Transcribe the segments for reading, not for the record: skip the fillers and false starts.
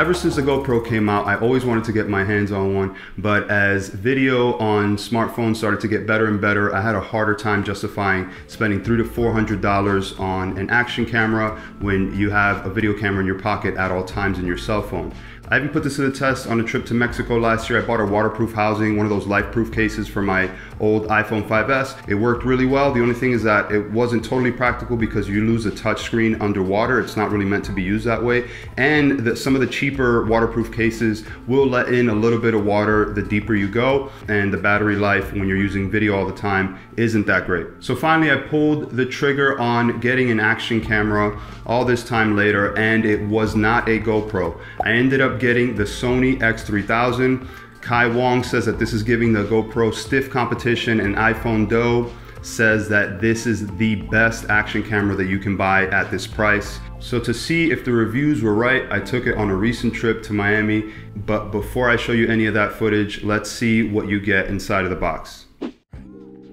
Ever since the GoPro came out, I always wanted to get my hands on one, but as video on smartphones started to get better and better, I had a harder time justifying spending $300 to $400 on an action camera when you have a video camera in your pocket at all times in your cell phone. I even put this to the test on a trip to Mexico last year. I bought a waterproof housing, one of those life-proof cases for my old iPhone 5S. It worked really well. The only thing is that it wasn't totally practical because you lose the touch screen underwater. It's not really meant to be used that way. And some of the cheaper waterproof cases will let in a little bit of water the deeper you go. And the battery life when you're using video all the time isn't that great. So finally, I pulled the trigger on getting an action camera all this time later, and it was not a GoPro. I ended up getting the Sony X3000. Kai Wong says that this is giving the GoPro stiff competition, and iPhone Doe says that this is the best action camera that you can buy at this price. So to see if the reviews were right, I took it on a recent trip to Miami. But before I show you any of that footage, let's see what you get inside of the box.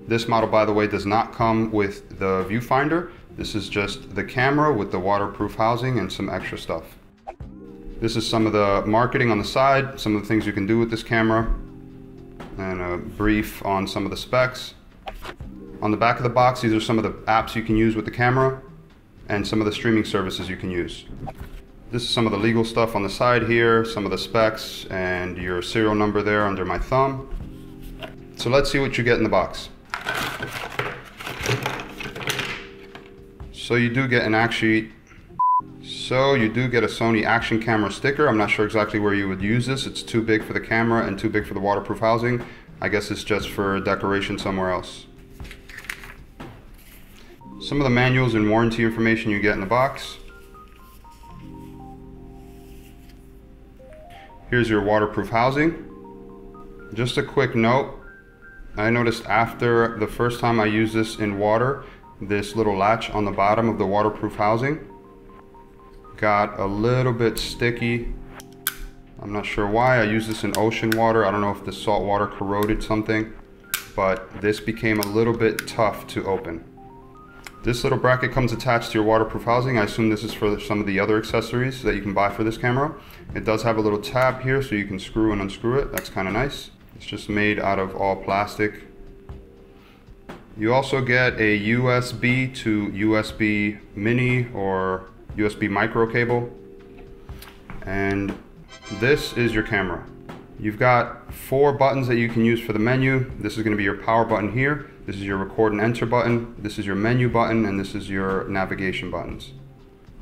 This model, by the way, does not come with the viewfinder. This is just the camera with the waterproof housing and some extra stuff. This is some of the marketing on the side, some of the things you can do with this camera, and a brief on some of the specs. On the back of the box, these are some of the apps you can use with the camera and some of the streaming services you can use. This is some of the legal stuff on the side here, some of the specs, and your serial number there under my thumb. So let's see what you get in the box. So you do get a Sony action camera sticker. I'm not sure exactly where you would use this. It's too big for the camera and too big for the waterproof housing. I guess it's just for decoration somewhere else. Some of the manuals and warranty information you get in the box. Here's your waterproof housing. Just a quick note, I noticed after the first time I used this in water, this little latch on the bottom of the waterproof housing got a little bit sticky. I'm not sure why. I used this in ocean water. I don't know if the salt water corroded something, but this became a little bit tough to open. This little bracket comes attached to your waterproof housing. I assume this is for some of the other accessories that you can buy for this camera. It does have a little tab here so you can screw and unscrew it. That's kind of nice. It's just made out of all plastic. You also get a USB to USB mini or USB micro cable. And this is your camera. You've got 4 buttons that you can use for the menu. This is going to be your power button here. This is your record and enter button. This is your menu button, and this is your navigation buttons.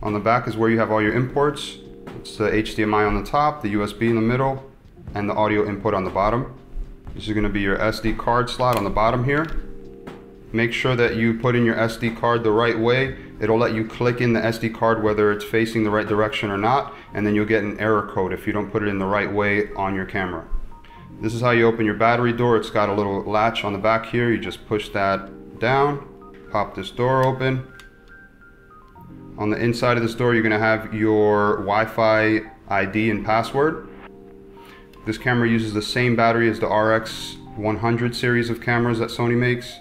On the back is where you have all your imports. It's the HDMI on the top, the USB in the middle, and the audio input on the bottom. This is going to be your SD card slot on the bottom here. Make sure that you put in your SD card the right way. It'll let you click in the SD card whether it's facing the right direction or not, and then you'll get an error code if you don't put it in the right way on your camera. This is how you open your battery door. It's got a little latch on the back here. You just push that down, pop this door open. On the inside of this door, you're going to have your Wi-Fi ID and password. This camera uses the same battery as the RX100 series of cameras that Sony makes.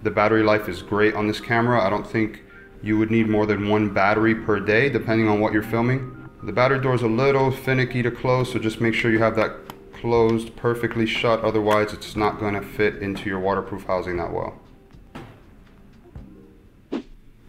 The battery life is great on this camera. I don't think you would need more than 1 battery per day, depending on what you're filming. The battery door is a little finicky to close, so just make sure you have that closed perfectly shut. Otherwise, it's not going to fit into your waterproof housing that well.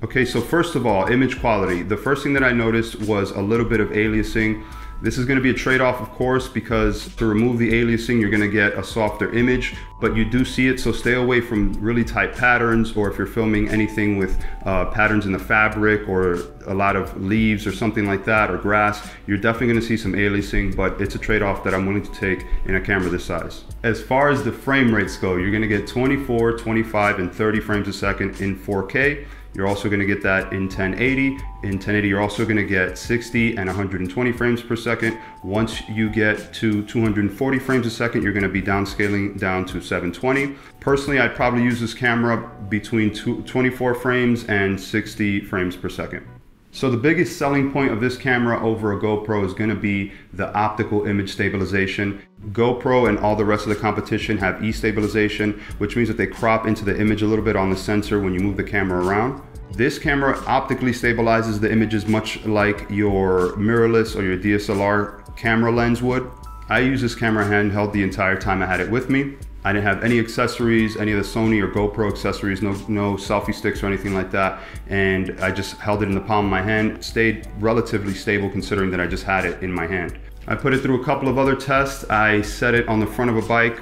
Okay, so first of all, image quality. The first thing that I noticed was a little bit of aliasing. This is going to be a trade-off, of course, because to remove the aliasing, you're going to get a softer image, but you do see it, so stay away from really tight patterns, or if you're filming anything with patterns in the fabric or a lot of leaves or something like that, or grass, you're definitely going to see some aliasing, but it's a trade-off that I'm willing to take in a camera this size. As far as the frame rates go, you're going to get 24, 25, and 30 frames a second in 4K. You're also going to get that in 1080. In 1080, you're also going to get 60 and 120 frames per second. Once you get to 240 frames a second, you're going to be downscaling down to 720. Personally, I'd probably use this camera between 24 frames and 60 frames per second. So the biggest selling point of this camera over a GoPro is going to be the optical image stabilization. GoPro and all the rest of the competition have E-stabilization, which means that they crop into the image a little bit on the sensor when you move the camera around. This camera optically stabilizes the images much like your mirrorless or your DSLR camera lens would. I use this camera handheld the entire time I had it with me. I didn't have any accessories, any of the Sony or GoPro accessories, no selfie sticks or anything like that. And I just held it in the palm of my hand. It stayed relatively stable considering that I just had it in my hand. I put it through a couple of other tests. I set it on the front of a bike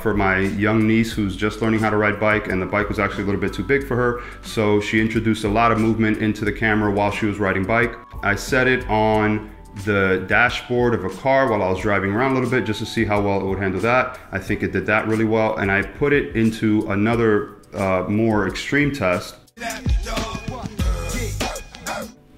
for my young niece who's just learning how to ride bike, and the bike was actually a little bit too big for her. So she introduced a lot of movement into the camera while she was riding bike. I set it on the dashboard of a car while I was driving around a little bit just to see how well it would handle that. I think it did that really well. And I put it into another more extreme test.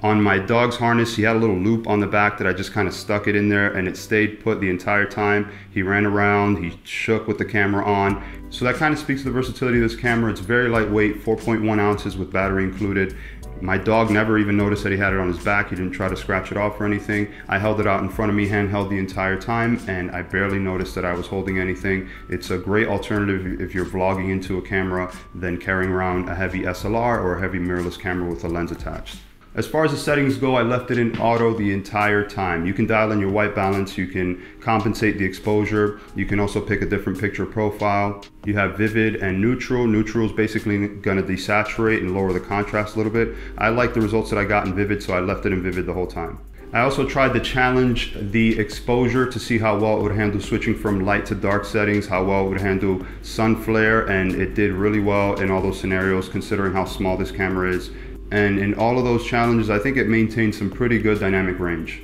On my dog's harness, he had a little loop on the back that I just kind of stuck it in there, and it stayed put the entire time. He ran around, he shook with the camera on. So that kind of speaks to the versatility of this camera. It's very lightweight, 4.1 ounces with battery included. My dog never even noticed that he had it on his back. He didn't try to scratch it off or anything. I held it out in front of me, handheld the entire time, and I barely noticed that I was holding anything. It's a great alternative if you're vlogging into a camera than carrying around a heavy SLR or a heavy mirrorless camera with a lens attached. As far as the settings go, I left it in auto the entire time. You can dial in your white balance, you can compensate the exposure, you can also pick a different picture profile. You have vivid and neutral. Neutral is basically gonna desaturate and lower the contrast a little bit. I like the results that I got in vivid, so I left it in vivid the whole time. I also tried to challenge the exposure to see how well it would handle switching from light to dark settings, how well it would handle sun flare, and it did really well in all those scenarios considering how small this camera is. And in all of those challenges, I think it maintained some pretty good dynamic range.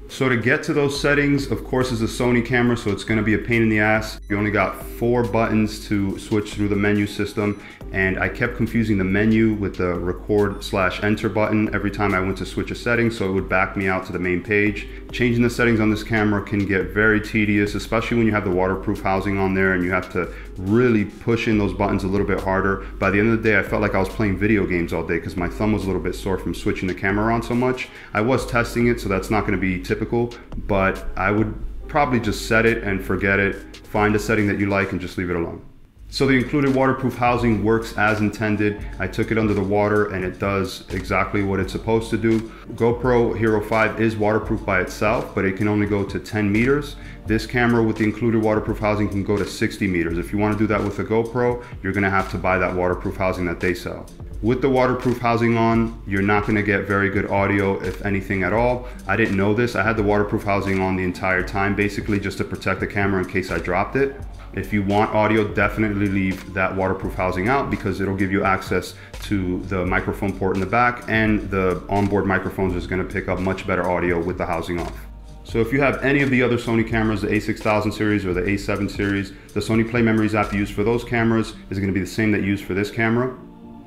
So to get to those settings, of course, it's a Sony camera, so it's gonna be a pain in the ass. You only got 4 buttons to switch through the menu system, and I kept confusing the menu with the record/enter button every time I went to switch a setting, so it would back me out to the main page. Changing the settings on this camera can get very tedious, especially when you have the waterproof housing on there and you have to really push in those buttons a little bit harder. By the end of the day, I felt like I was playing video games all day because my thumb was a little bit sore from switching the camera around so much. I was testing it, so that's not gonna be typical, but I would probably just set it and forget it, find a setting that you like and just leave it alone. So the included waterproof housing works as intended. I took it under the water and it does exactly what it's supposed to do. GoPro Hero 5 is waterproof by itself, but it can only go to 10 meters. This camera with the included waterproof housing can go to 60 meters. If you want to do that with a GoPro, you're gonna have to buy that waterproof housing that they sell. With the waterproof housing on, you're not gonna get very good audio, if anything at all. I didn't know this. I had the waterproof housing on the entire time, basically just to protect the camera in case I dropped it. If you want audio, definitely leave that waterproof housing out because it'll give you access to the microphone port in the back, and the onboard microphones is gonna pick up much better audio with the housing off. So if you have any of the other Sony cameras, the A6000 series or the A7 series, the Sony Play Memories app you use for those cameras is gonna be the same that you use for this camera.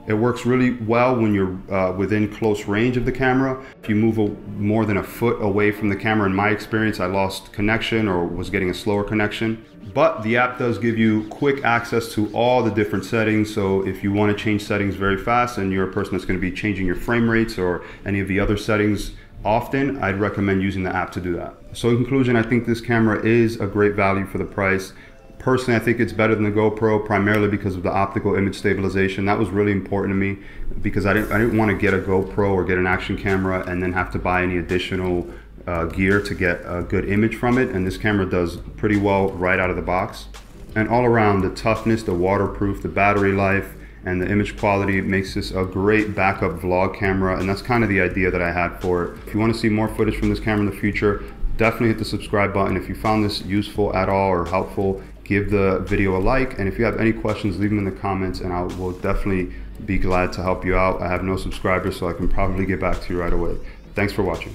It works really well when you're within close range of the camera. If you move more than a foot away from the camera, in my experience, I lost connection or was getting a slower connection. But the app does give you quick access to all the different settings. So if you want to change settings very fast and you're a person that's going to be changing your frame rates or any of the other settings often, I'd recommend using the app to do that. So in conclusion, I think this camera is a great value for the price. Personally, I think it's better than the GoPro, primarily because of the optical image stabilization. That was really important to me because I didn't want to get a GoPro or get an action camera and then have to buy any additional gear to get a good image from it. And this camera does pretty well right out of the box. And all around, the toughness, the waterproof, the battery life, and the image quality makes this a great backup vlog camera. And that's kind of the idea that I had for it. If you want to see more footage from this camera in the future, definitely hit the subscribe button. If you found this useful at all or helpful, give the video a like, and if you have any questions, leave them in the comments and I will definitely be glad to help you out. I have no subscribers, so I can probably get back to you right away. Thanks for watching.